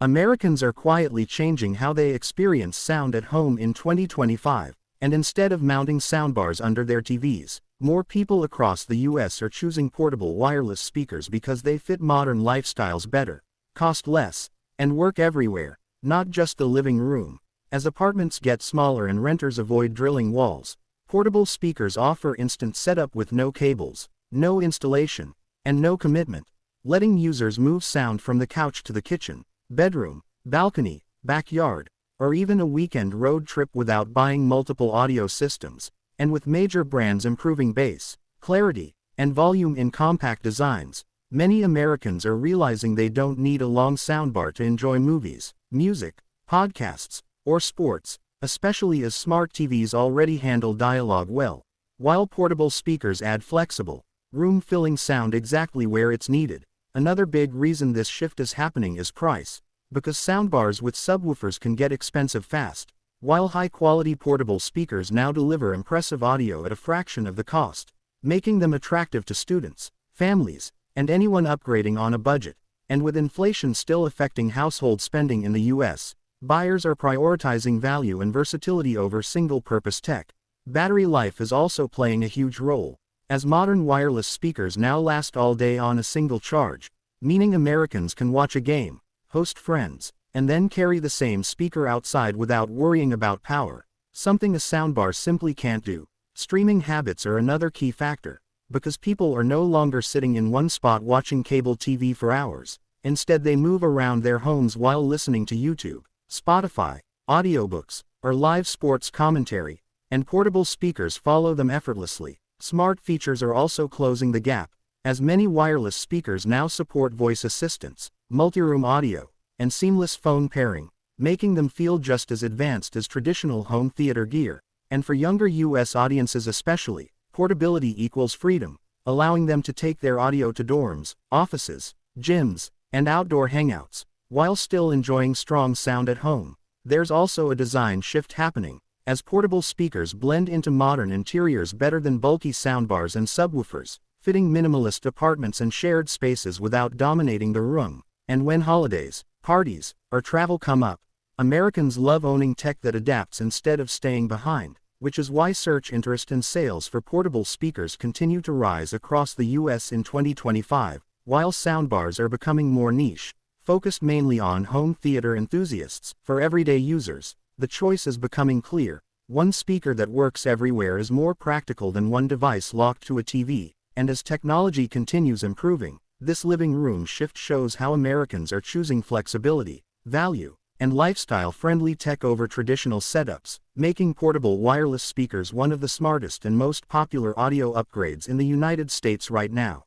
Americans are quietly changing how they experience sound at home in 2025, and instead of mounting soundbars under their TVs, more people across the US are choosing portable wireless speakers because they fit modern lifestyles better, cost less, and work everywhere, not just the living room. As apartments get smaller and renters avoid drilling walls, portable speakers offer instant setup with no cables, no installation, and no commitment, letting users move sound from the couch to the kitchen, bedroom, balcony, backyard, or even a weekend road trip without buying multiple audio systems. And with major brands improving bass, clarity, and volume in compact designs, many Americans are realizing they don't need a long soundbar to enjoy movies, music, podcasts, or sports, especially as smart TVs already handle dialogue well, while portable speakers add flexible, room-filling sound exactly where it's needed. Another big reason this shift is happening is price, because soundbars with subwoofers can get expensive fast, while high-quality portable speakers now deliver impressive audio at a fraction of the cost, making them attractive to students, families, and anyone upgrading on a budget. And with inflation still affecting household spending in the US, buyers are prioritizing value and versatility over single-purpose tech. Battery life is also playing a huge role, as modern wireless speakers now last all day on a single charge, meaning Americans can watch a game, host friends, and then carry the same speaker outside without worrying about power, something a soundbar simply can't do. Streaming habits are another key factor, because people are no longer sitting in one spot watching cable TV for hours. Instead, they move around their homes while listening to YouTube, Spotify, audiobooks, or live sports commentary, and portable speakers follow them effortlessly. Smart features are also closing the gap, as many wireless speakers now support voice assistants, multi-room audio, and seamless phone pairing, making them feel just as advanced as traditional home theater gear. And for younger US audiences especially, portability equals freedom, allowing them to take their audio to dorms, offices, gyms, and outdoor hangouts, while still enjoying strong sound at home. There's also a design shift happening, as portable speakers blend into modern interiors better than bulky soundbars and subwoofers, fitting minimalist apartments and shared spaces without dominating the room. And when holidays, parties, or travel come up, Americans love owning tech that adapts instead of staying behind, which is why search interest and sales for portable speakers continue to rise across the US in 2025, while soundbars are becoming more niche, focused mainly on home theater enthusiasts. For everyday users, the choice is becoming clear. One speaker that works everywhere is more practical than one device locked to a TV, and as technology continues improving, this living room shift shows how Americans are choosing flexibility, value, and lifestyle-friendly tech over traditional setups, making portable wireless speakers one of the smartest and most popular audio upgrades in the United States right now.